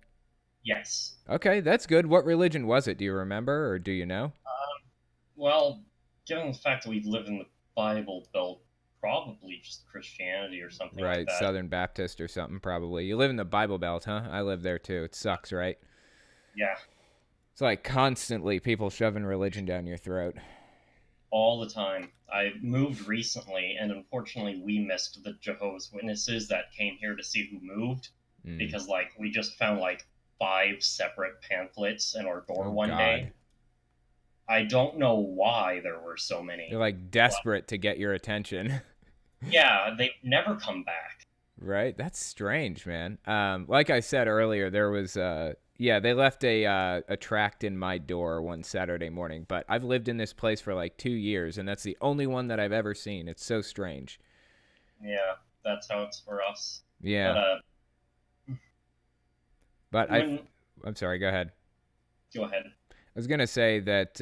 Yes. Okay, that's good. What religion was it? Do you remember, or do you know? Well, given the fact that we live in the Bible Belt, probably just Christianity or something like that. Right, Southern Baptist or something, probably. You live in the Bible Belt, huh? I live there, too. It sucks, right? Yeah. It's like constantly people shoving religion down your throat. All the time. I moved recently, and unfortunately we missed the Jehovah's Witnesses that came here to see who moved, because, like, we just found, like, 5 separate pamphlets in our door one day. I don't know why there were so many. They're, like, desperate to get your attention. Yeah, they've never come back. Right? That's strange, man. Like I said earlier, there was... they left a tract in my door one Saturday morning, but I've lived in this place for like 2 years, and that's the only one that I've ever seen. It's so strange. Yeah, that's how it's for us. Yeah. But I'm sorry, go ahead. Go ahead. I was going to say that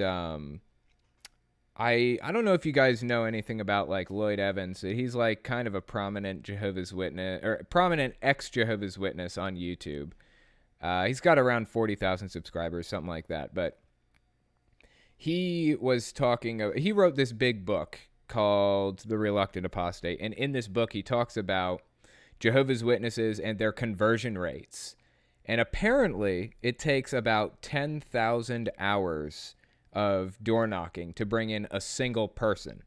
I don't know if you guys know anything about like Lloyd Evans. He's like kind of a prominent Jehovah's Witness, or prominent ex-Jehovah's Witness on YouTube. He's got around 40,000 subscribers, something like that. But he wrote this big book called The Reluctant Apostate. And in this book, he talks about Jehovah's Witnesses and their conversion rates. And apparently, it takes about 10,000 hours of door knocking to bring in a single person.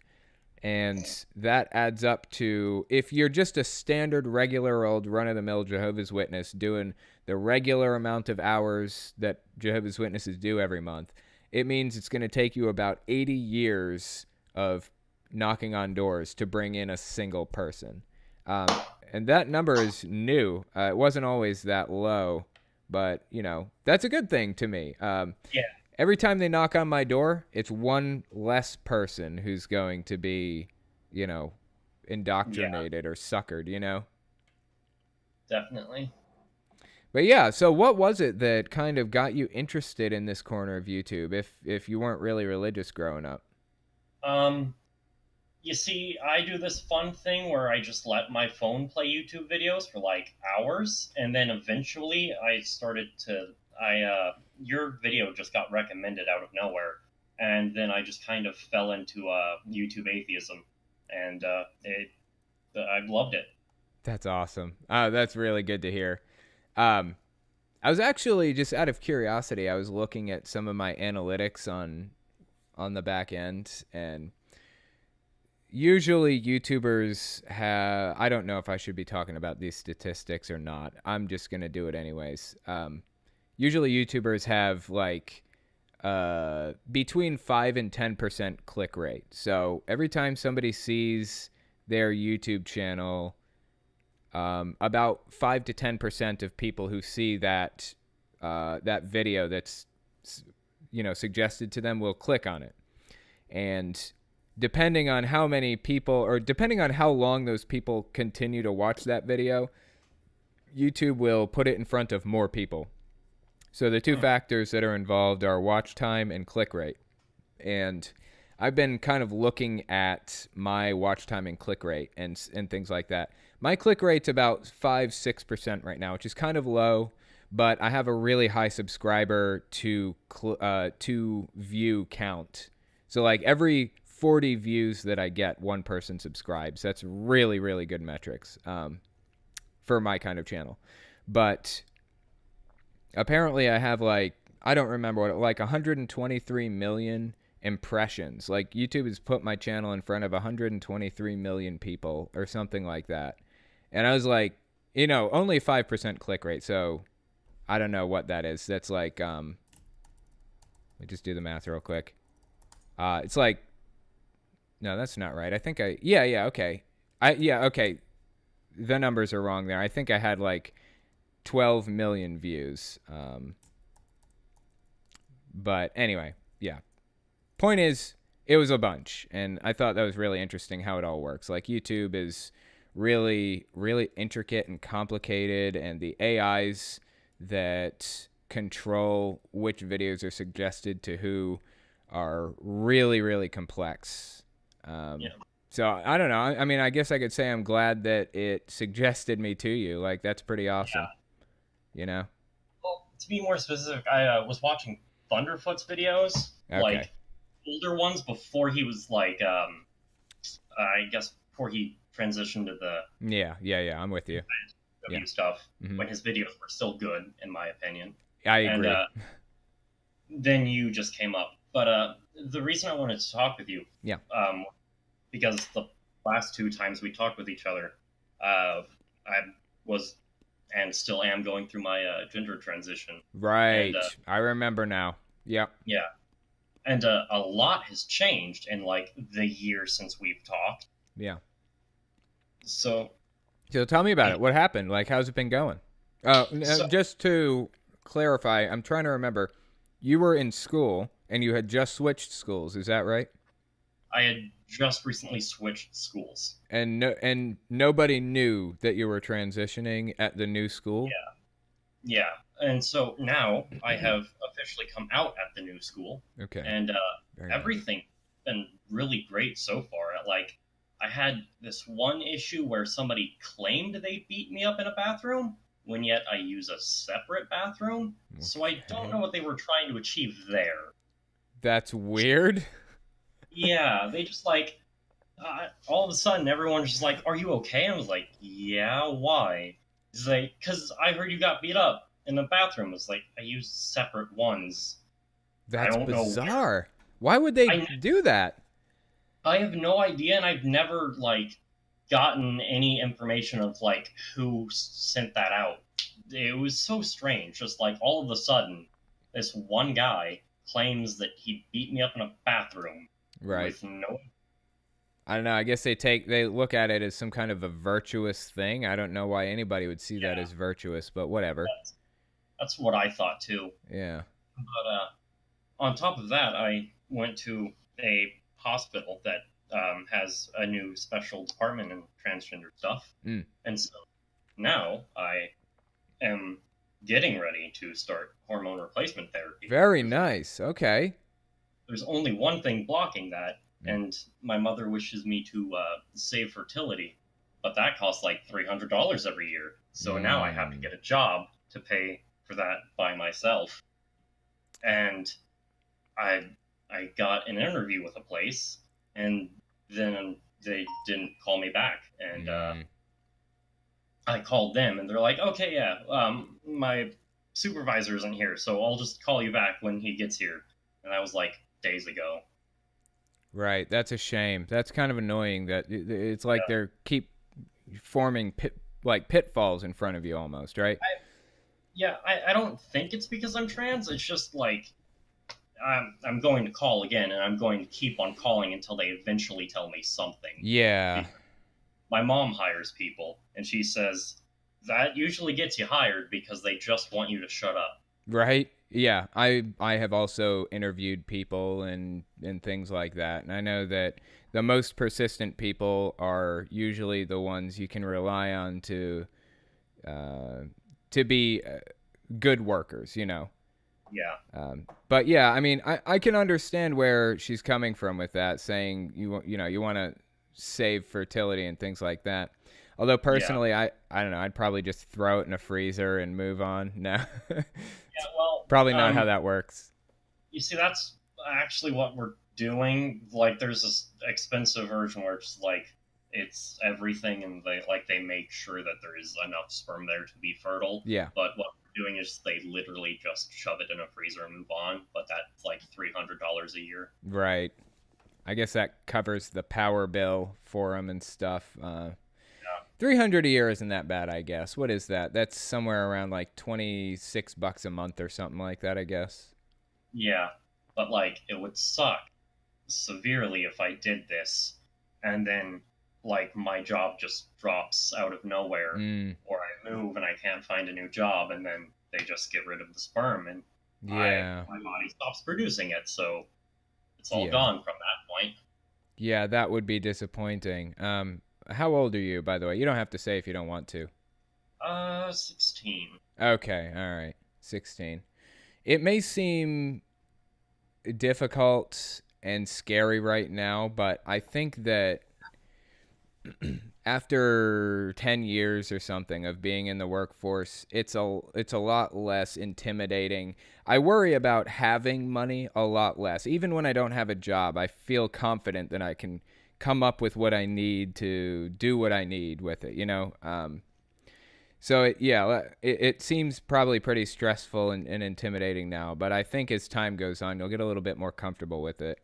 And that adds up to, if you're just a standard, regular old run-of-the-mill Jehovah's Witness doing the regular amount of hours that Jehovah's Witnesses do every month, it means it's going to take you about 80 years of knocking on doors to bring in a single person. And that number is new. It wasn't always that low, but, you know, that's a good thing to me. Yeah. Every time they knock on my door, it's one less person who's going to be, you know, indoctrinated or suckered, you know? Definitely. But yeah, so what was it that kind of got you interested in this corner of YouTube if you weren't really religious growing up? You see, I do this fun thing where I just let my phone play YouTube videos for like hours, and then eventually your video just got recommended out of nowhere, and then I just kind of fell into YouTube atheism, and I've loved it. That's awesome. That's really good to hear. I was actually, just out of curiosity, I was looking at some of my analytics on the back end, and usually YouTubers have, I don't know if I should be talking about these statistics or not. I'm just going to do it anyways. Usually YouTubers have like between 5 and 10% click rate. So every time somebody sees their YouTube channel, about 5 to 10% of people who see that video that's, you know, suggested to them will click on it. And depending on how many people, or depending on how long those people continue to watch that video, YouTube will put it in front of more people. So the two factors that are involved are watch time and click rate. And I've been kind of looking at my watch time and click rate and things like that. My click rate's about 5-6% right now, which is kind of low, but I have a really high subscriber to view count. So like every 40 views that I get, one person subscribes. That's really, really good metrics for my kind of channel. But apparently I have like, I don't remember what, like 123 million impressions. Like YouTube has put my channel in front of 123 million people or something like that. And I was like, only 5% click rate. So I don't know what that is. That's like, let me just do the math real quick. It's like, no, that's not right. I think okay. Okay. The numbers are wrong there. I think I had like 12 million views. But anyway, yeah. Point is, it was a bunch, and I thought that was really interesting how it all works. Like YouTube is really, really intricate and complicated, and the AIs that control which videos are suggested to who are really, really complex. So I don't know. I mean, I guess I could say I'm glad that it suggested me to you. Like, that's pretty awesome. Yeah. Well, to be more specific, I was watching Thunderfoot's videos, like older ones before he was like, I guess before he transitioned to the I'm with you. Stuff when his videos were still good, in my opinion. I agree. And then you just came up, but the reason I wanted to talk with you, because the last 2 times we talked with each other, I was and still am going through my gender transition. Right. And, I remember now. Yeah. Yeah. And a lot has changed in like the year since we've talked. Yeah. So tell me about it. What happened? Like, how's it been going? Just to clarify, I'm trying to remember. You were in school and you had just switched schools. Is that right? I had just recently switched schools. And nobody knew that you were transitioning at the new school? Yeah. And so now I have officially come out at the new school. Okay. And everything's been really great so far. Like, I had this one issue where somebody claimed they beat me up in a bathroom, when yet I use a separate bathroom. Okay. So I don't know what they were trying to achieve there. That's weird. Yeah, they just like, all of a sudden everyone's just like, "Are you okay?" I was like, "Yeah, why?" It's like, "Because I heard you got beat up in the bathroom." It's like, I used separate ones. That's bizarre. Why would they do that? I have no idea, and I've never like gotten any information of like who sent that out. It was so strange. Just like all of a sudden, this one guy claims that he beat me up in a bathroom. Right. With no. I don't know. I guess they look at it as some kind of a virtuous thing. I don't know why anybody would see that as virtuous, but whatever. That's what I thought too. Yeah. But on top of that, I went to a hospital that has a new special department in transgender stuff. And so now I am getting ready to start hormone replacement therapy. Very nice. Okay. There's only one thing blocking that, and my mother wishes me to save fertility, but that costs like $300 every year. So now I have to get a job to pay for that by myself. And I got an interview with a place, and then they didn't call me back. And I called them, and they're like, "Okay, yeah, my supervisor isn't here, so I'll just call you back when he gets here." And that was like days ago. Right. That's a shame. That's kind of annoying that it's like they're keep forming pitfalls in front of you almost, right? I don't think it's because I'm trans. It's just like I'm going to call again, and I'm going to keep on calling until they eventually tell me something. Yeah. My mom hires people, and she says that usually gets you hired because they just want you to shut up. Right. Yeah. I have also interviewed people and things like that. And I know that the most persistent people are usually the ones you can rely on to be good workers, Yeah. But yeah, I mean, I can understand where she's coming from with that, saying you want to save fertility and things like that. Although personally, I don't know, I'd probably just throw it in a freezer and move on. No, Yeah, well, probably not how that works. You see, that's actually what we're doing. Like, there's this expensive version where it's like it's everything, and they make sure that there is enough sperm there to be fertile. Yeah. But what we're doing is they literally just shove it in a freezer and move on. But that's like $300 a year. Right. I guess that covers the power bill for them and stuff. Yeah. 300 a year isn't that bad, I guess. What is that? That's somewhere around like $26 a month or something like that, I guess. Yeah, but like it would suck severely if I did this, and then like my job just drops out of nowhere, or I move and I can't find a new job, and then they just get rid of the sperm, and yeah, my body stops producing it, so it's all gone from that point. Yeah, that would be disappointing. How old are you, by the way? You don't have to say if you don't want to. 16. Okay, all right, 16. It may seem difficult and scary right now, but I think that after 10 years or something of being in the workforce, it's a lot less intimidating. I worry about having money a lot less. Even when I don't have a job, I feel confident that I can come up with what I need to do what I need with it, you know? So, it seems probably pretty stressful and intimidating now, but I think as time goes on, you'll get a little bit more comfortable with it,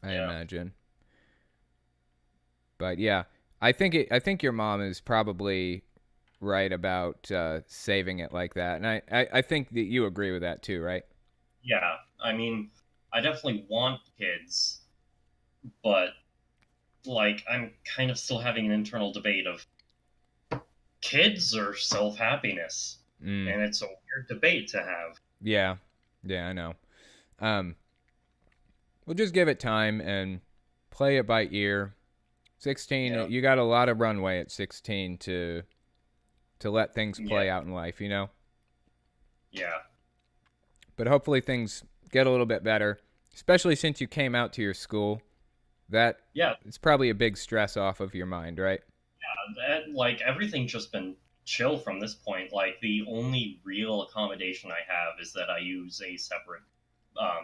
I imagine. But, yeah, I think your mom is probably right about saving it like that. And I think that you agree with that too, right? Yeah, I mean, I definitely want kids, but, like, I'm kind of still having an internal debate of kids or self-happiness, and it's a weird debate to have. Yeah, I know. We'll just give it time and play it by ear. 16, you got a lot of runway at 16 to let things play out in life, you know? Yeah. But hopefully things get a little bit better, especially since you came out to your school. It's probably a big stress off of your mind, right? Like, everything's just been chill from this point. Like, the only real accommodation I have is that I use a separate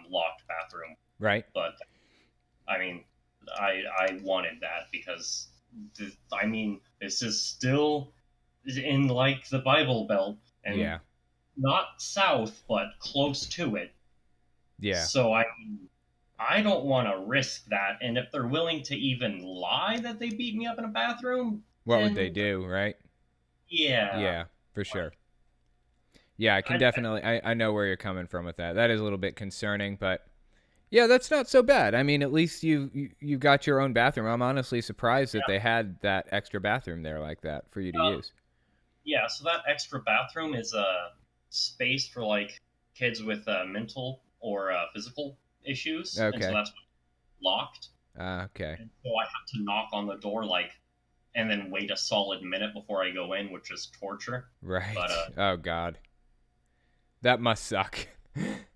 locked bathroom. Right. But, I mean, I wanted that because, this is still in, like, the Bible Belt. And not south, but close to it. Yeah. So, I don't want to risk that. And if they're willing to even lie that they beat me up in a bathroom... What would they do, right? Yeah. Yeah, for sure. Yeah, I can definitely... I know where you're coming from with that. That is a little bit concerning, but... Yeah, that's not so bad. I mean, at least you got your own bathroom. I'm honestly surprised that they had that extra bathroom there like that for you to use. Yeah, so that extra bathroom is a space for, like, kids with mental or physical issues. Okay. And so that's locked. Okay. And so I have to knock on the door, like, and then wait a solid minute before I go in, which is torture. Right. But, oh, God. That must suck.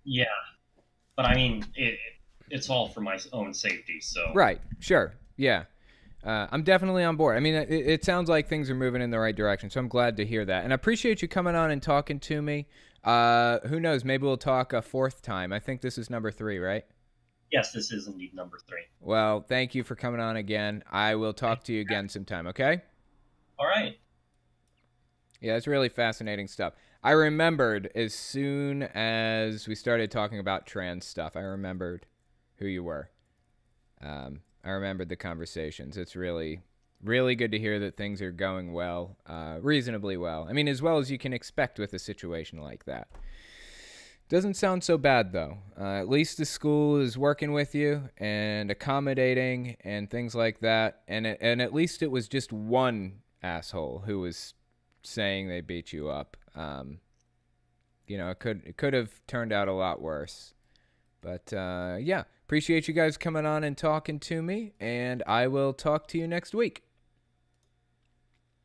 Yeah. But, I mean, it's all for my own safety, so... Right. Sure. Yeah. I'm definitely on board. I mean, it sounds like things are moving in the right direction, so I'm glad to hear that. And I appreciate you coming on and talking to me. Who knows? Maybe we'll talk a fourth time. I think this is number 3, right? Yes, this is indeed number 3. Well, thank you for coming on again. I will talk to you again sometime, okay? All right. Yeah, it's really fascinating stuff. I remembered as soon as we started talking about trans stuff, I remembered who you were. I remembered the conversations. It's really, really good to hear that things are going well, reasonably well. I mean, as well as you can expect with a situation like that. Doesn't sound so bad, though. At least the school is working with you and accommodating and things like that. And at least it was just one asshole who was saying they beat you up. It could have turned out a lot worse. But, appreciate you guys coming on and talking to me. And I will talk to you next week.